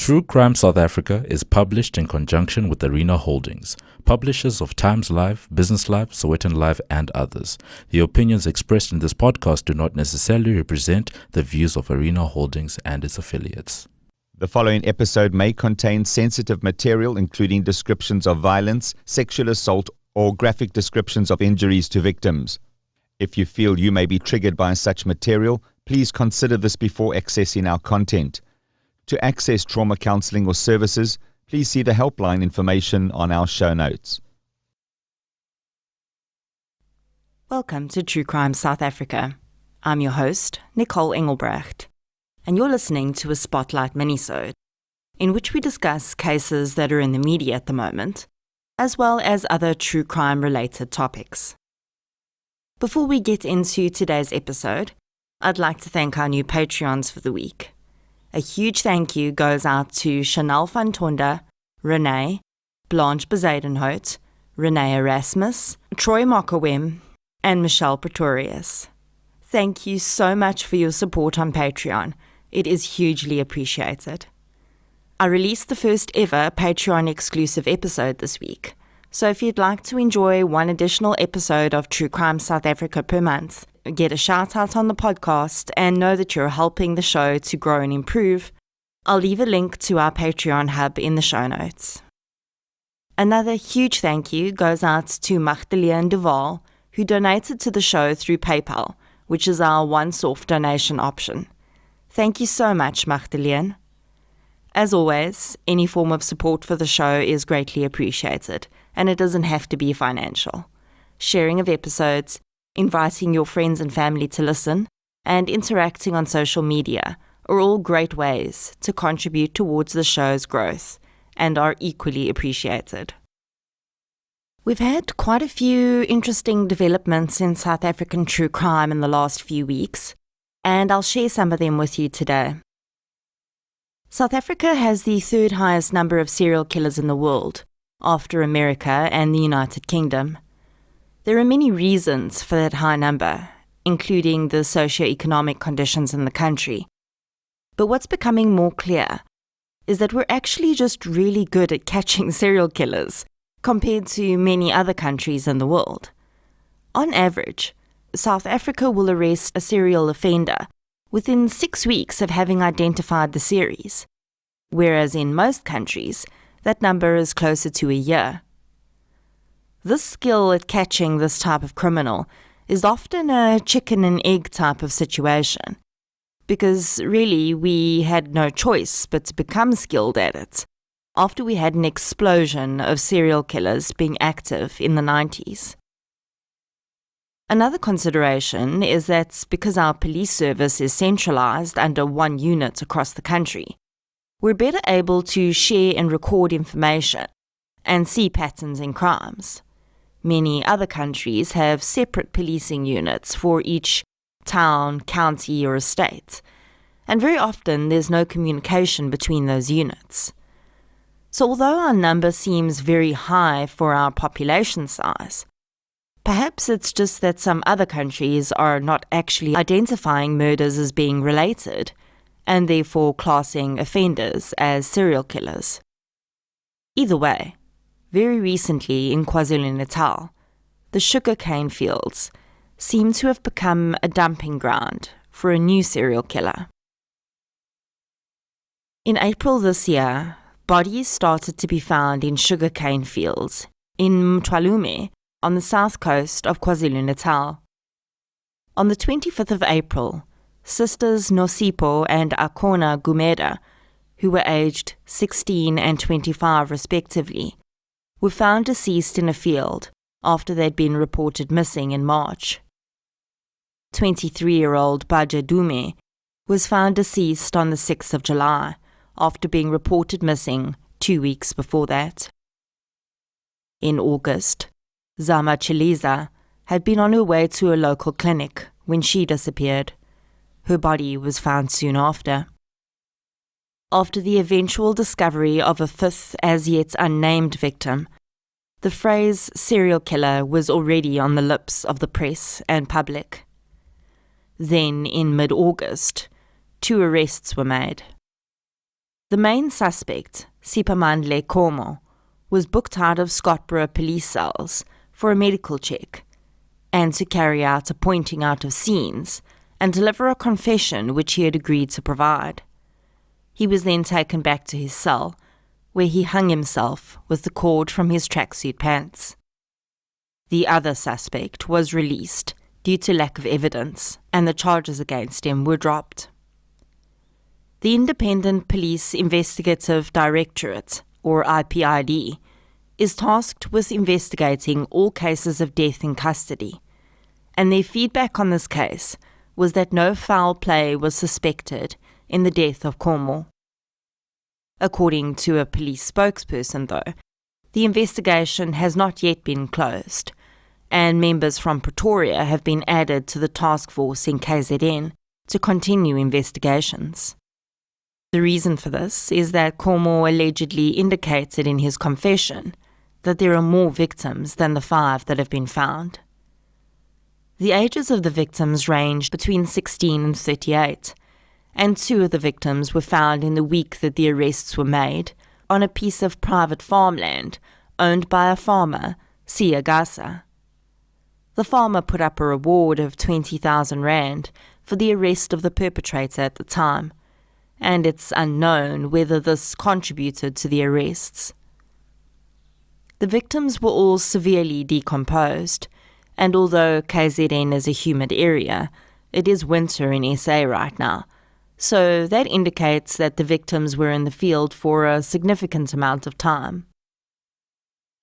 True Crime South Africa is published in conjunction with Arena Holdings, publishers of Times Live, Business Live, Sowetan Live, and others. The opinions expressed in this podcast do not necessarily represent the views of Arena Holdings and its affiliates. The following episode may contain sensitive material, including descriptions of violence, sexual assault, or graphic descriptions of injuries to victims. If you feel you may be triggered by such material, please consider this before accessing our content. To access trauma counseling or services, please see the helpline information on our show notes. Welcome to True Crime South Africa. I'm your host, Nicole Engelbrecht, and you're listening to a Spotlight Minisode, in which we discuss cases that are in the media at the moment, as well as other true crime-related topics. Before we get into today's episode, I'd like to thank our new Patreons for the week. A huge thank you goes out to Chanel van Tonda, Renee, Blanche Bezuidenhout, Renee Erasmus, Troy Mockawem, and Michelle Pretorius. Thank you so much for your support on Patreon. It is hugely appreciated. I released the first ever Patreon exclusive episode this week, so if you'd like to enjoy one additional episode of True Crime South Africa per month, get a shout out on the podcast, and know that you're helping the show to grow and improve, I'll leave a link to our Patreon hub in the show notes. Another huge thank you goes out to Magdalene Duval, who donated to the show through PayPal, which is our once-off donation option. Thank you so much, Magdalene. As always, any form of support for the show is greatly appreciated, and it doesn't have to be financial. Sharing of episodes, inviting your friends and family to listen, and interacting on social media are all great ways to contribute towards the show's growth and are equally appreciated. We've had quite a few interesting developments in South African true crime in the last few weeks, and I'll share some of them with you today. South Africa has the third highest number of serial killers in the world, after America and the United Kingdom. There are many reasons for that high number, including the socio-economic conditions in the country. But what's becoming more clear is that we're actually just really good at catching serial killers compared to many other countries in the world. On average, South Africa will arrest a serial offender within 6 weeks of having identified the series, whereas in most countries, that number is closer to a year. This skill at catching this type of criminal is often a chicken and egg type of situation, because really we had no choice but to become skilled at it after we had an explosion of serial killers being active in the 90s. Another consideration is that because our police service is centralized under one unit across the country, we're better able to share and record information and see patterns in crimes. Many other countries have separate policing units for each town, county, or estate, and very often there's no communication between those units. So although our number seems very high for our population size, perhaps it's just that some other countries are not actually identifying murders as being related, and therefore classing offenders as serial killers. Either way, very recently in KwaZulu-Natal, the sugarcane fields seem to have become a dumping ground for a new serial killer. In April this year, bodies started to be found in sugarcane fields in Mthwalume on the south coast of KwaZulu-Natal. On the 25th of April, sisters Nosipho and Akona Gumeda, who were aged 16 and 25 respectively, were found deceased in a field after they'd been reported missing in March. 23-year-old Baja Dume was found deceased on the 6th of July after being reported missing 2 weeks before that. In August, Zama Chiliza had been on her way to a local clinic when she disappeared. Her body was found soon after. After the eventual discovery of a fifth as yet unnamed victim, the phrase serial killer was already on the lips of the press and public. Then, in mid-August, 2 arrests were made. The main suspect, Sipamandle Komo, was booked out of Scotborough police cells for a medical check and to carry out a pointing out of scenes and deliver a confession which he had agreed to provide. He was then taken back to his cell, where he hung himself with the cord from his tracksuit pants. The other suspect was released due to lack of evidence, and the charges against him were dropped. The Independent Police Investigative Directorate, or IPID, is tasked with investigating all cases of death in custody, and their feedback on this case was that no foul play was suspected in the death of Komo. According to a police spokesperson, though, the investigation has not yet been closed, and members from Pretoria have been added to the task force in KZN to continue investigations. The reason for this is that Komo allegedly indicated in his confession that there are more victims than the 5 that have been found. The ages of the victims ranged between 16 and 38, and 2 of the victims were found in the week that the arrests were made on a piece of private farmland owned by a farmer, Siyagasa. The farmer put up a reward of 20,000 rand for the arrest of the perpetrator at the time, and it's unknown whether this contributed to the arrests. The victims were all severely decomposed, and although KZN is a humid area, it is winter in SA right now, so that indicates that the victims were in the field for a significant amount of time.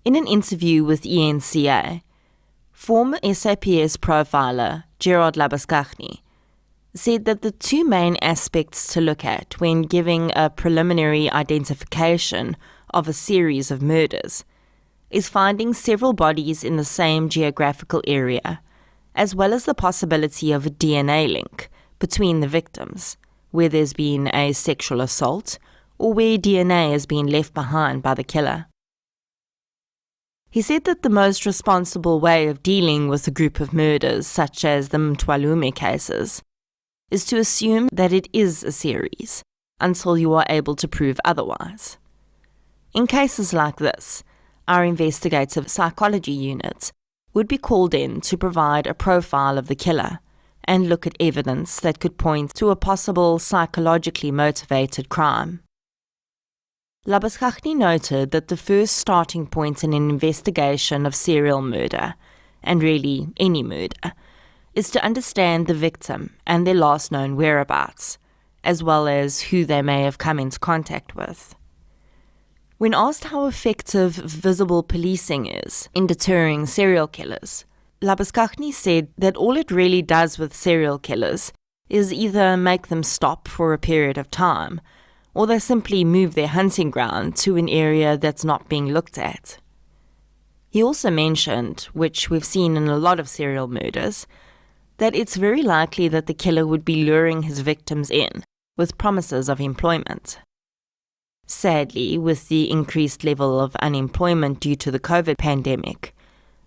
In an interview with ENCA, former SAPS profiler Gerard Labuskaghni said that the 2 main aspects to look at when giving a preliminary identification of a series of murders is finding several bodies in the same geographical area, as well as the possibility of a DNA link between the victims, where there's been a sexual assault or where DNA has been left behind by the killer. He said that the most responsible way of dealing with a group of murders, such as the Mtwalume cases, is to assume that it is a series until you are able to prove otherwise. In cases like this, our investigative psychology unit would be called in to provide a profile of the killer and look at evidence that could point to a possible psychologically motivated crime. Labuskaghni noted that the first starting point in an investigation of serial murder, and really any murder, is to understand the victim and their last known whereabouts, as well as who they may have come into contact with. When asked how effective visible policing is in deterring serial killers, Labuskaghni said that all it really does with serial killers is either make them stop for a period of time, or they simply move their hunting ground to an area that's not being looked at. He also mentioned, which we've seen in a lot of serial murders, that it's very likely that the killer would be luring his victims in with promises of employment. Sadly, with the increased level of unemployment due to the COVID pandemic,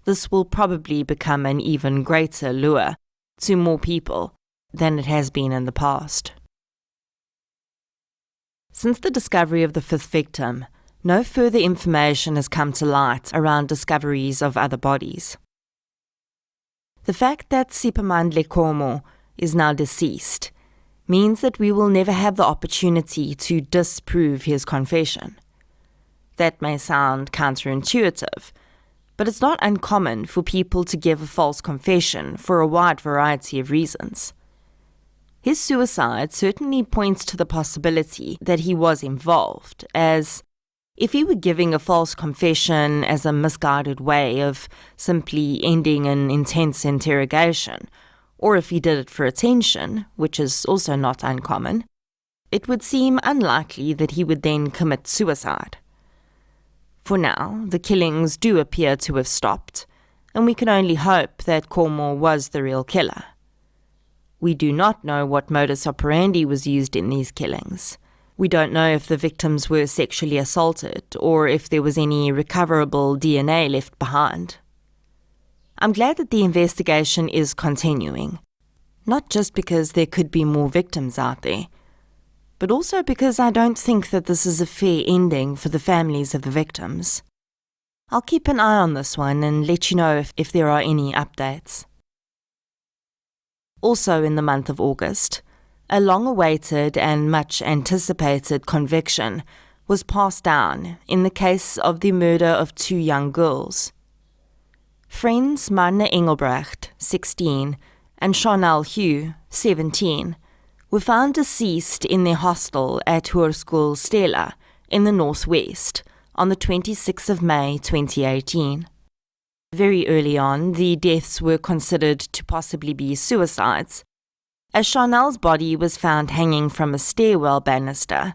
this will probably become an even greater lure to more people than it has been in the past. Since the discovery of the 5th victim, no further information has come to light around discoveries of other bodies. The fact that Sipamandle Komo is now deceased means that we will never have the opportunity to disprove his confession. That may sound counterintuitive, but it's not uncommon for people to give a false confession for a wide variety of reasons. His suicide certainly points to the possibility that he was involved, as if he were giving a false confession as a misguided way of simply ending an intense interrogation, or if he did it for attention, which is also not uncommon, it would seem unlikely that he would then commit suicide. For now, the killings do appear to have stopped, and we can only hope that Komo was the real killer. We do not know what modus operandi was used in these killings. We don't know if the victims were sexually assaulted or if there was any recoverable DNA left behind. I'm glad that the investigation is continuing, not just because there could be more victims out there, but also because I don't think that this is a fair ending for the families of the victims. I'll keep an eye on this one and let you know if there are any updates. Also in the month of August, a long-awaited and much-anticipated conviction was passed down in the case of the murder of 2 young girls. Friends Marna Engelbrecht, 16, and Chanel Hugh, 17, were found deceased in their hostel at Hoërskool Stella in the northwest on the 26th of May 2018. Very early on, the deaths were considered to possibly be suicides, as Chanel's body was found hanging from a stairwell banister,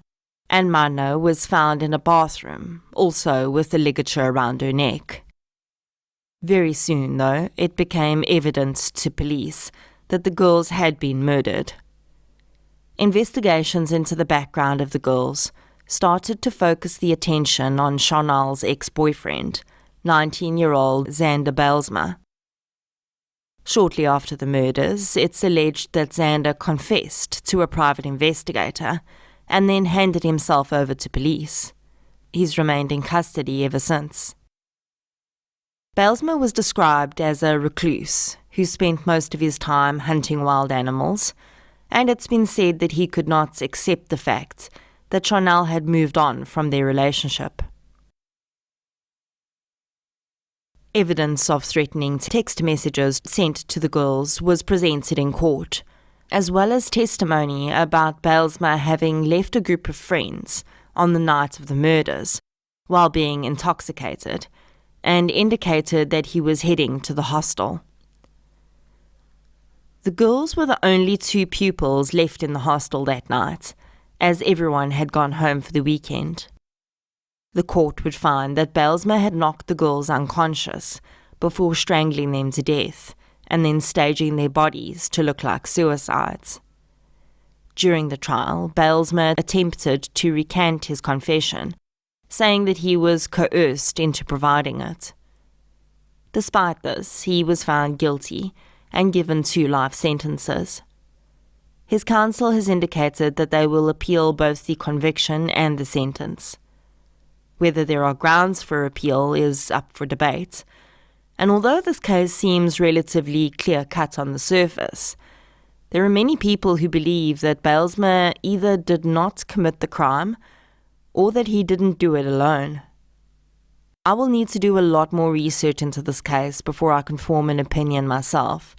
and Marna was found in a bathroom, also with a ligature around her neck. Very soon, though, it became evident to police that the girls had been murdered. Investigations into the background of the girls started to focus the attention on Chanel's ex-boyfriend, 19-year-old Xander Bijlsma. Shortly after the murders, it's alleged that Xander confessed to a private investigator and then handed himself over to police. He's remained in custody ever since. Bijlsma was described as a recluse who spent most of his time hunting wild animals, and it's been said that he could not accept the fact that Chanel had moved on from their relationship. Evidence of threatening text messages sent to the girls was presented in court, as well as testimony about Bijlsma having left a group of friends on the night of the murders while being intoxicated, and indicated that he was heading to the hostel. The girls were the only 2 pupils left in the hostel that night, as everyone had gone home for the weekend. The court would find that Bijlsma had knocked the girls unconscious before strangling them to death and then staging their bodies to look like suicides. During the trial, Bijlsma attempted to recant his confession, saying that he was coerced into providing it. Despite this, he was found guilty and given 2 life sentences. His counsel has indicated that they will appeal both the conviction and the sentence. Whether there are grounds for appeal is up for debate, and although this case seems relatively clear-cut on the surface, there are many people who believe that Bijlsma either did not commit the crime or that he didn't do it alone. I will need to do a lot more research into this case before I can form an opinion myself,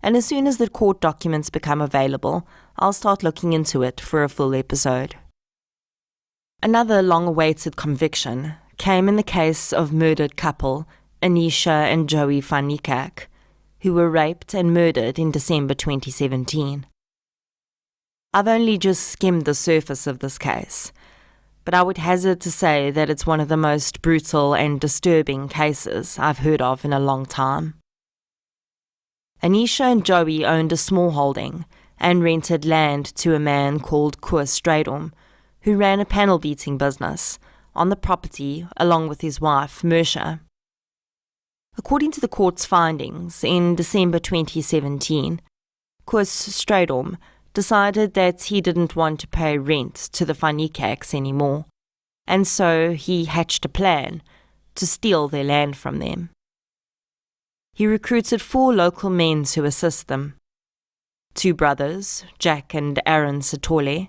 and as soon as the court documents become available, I'll start looking into it for a full episode. Another long-awaited conviction came in the case of murdered couple Anisha and Joey van Niekerk, who were raped and murdered in December 2017. I've only just skimmed the surface of this case, but I would hazard to say that it's one of the most brutal and disturbing cases I've heard of in a long time. Anisha and Joey owned a small holding and rented land to a man called Koos Strydom, who ran a panel beating business on the property along with his wife, Mersha. According to the court's findings, in December 2017, Koos Strydom decided that he didn't want to pay rent to the Van Niekerks anymore, and so he hatched a plan to steal their land from them. He recruited 4 local men to assist them: 2 brothers, Jack and Aaron Satole,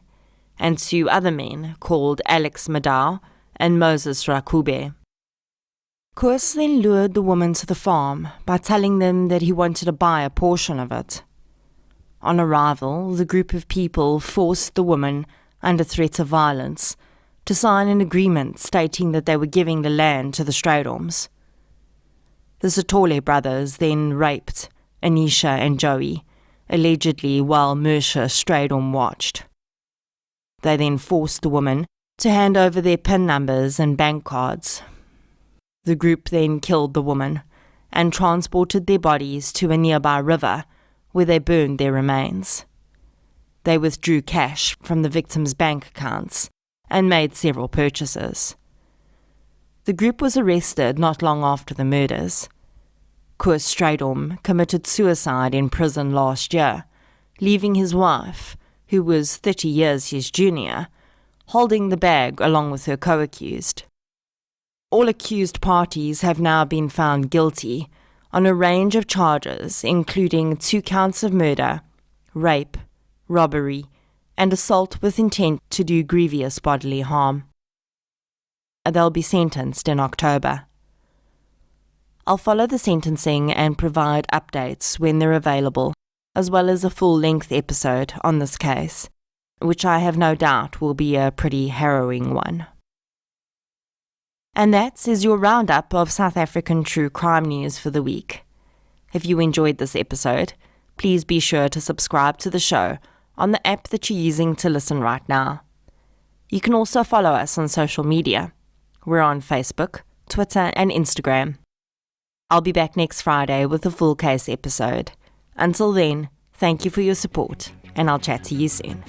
and 2 other men called Alex Madau and Moses Rakube. Koos then lured the woman to the farm by telling them that he wanted to buy a portion of it. On arrival, the group of people forced the woman, under threat of violence, to sign an agreement stating that they were giving the land to the Strydoms. The Satole brothers then raped Anisha and Joey, allegedly while Mersha Strydom watched. They then forced the woman to hand over their PIN numbers and bank cards. The group then killed the woman and transported their bodies to a nearby river where they burned their remains. They withdrew cash from the victims' bank accounts and made several purchases. The group was arrested not long after the murders. Koos Strydom committed suicide in prison last year, leaving his wife, who was 30 years his junior, holding the bag along with her co-accused. All accused parties have now been found guilty on a range of charges, including 2 counts of murder, rape, robbery, and assault with intent to do grievous bodily harm. They'll be sentenced in October. I'll follow the sentencing and provide updates when they're available, as well as a full-length episode on this case, which I have no doubt will be a pretty harrowing one. And that is your roundup of South African true crime news for the week. If you enjoyed this episode, please be sure to subscribe to the show on the app that you're using to listen right now. You can also follow us on social media. We're on Facebook, Twitter, and Instagram. I'll be back next Friday with a full case episode. Until then, thank you for your support, and I'll chat to you soon.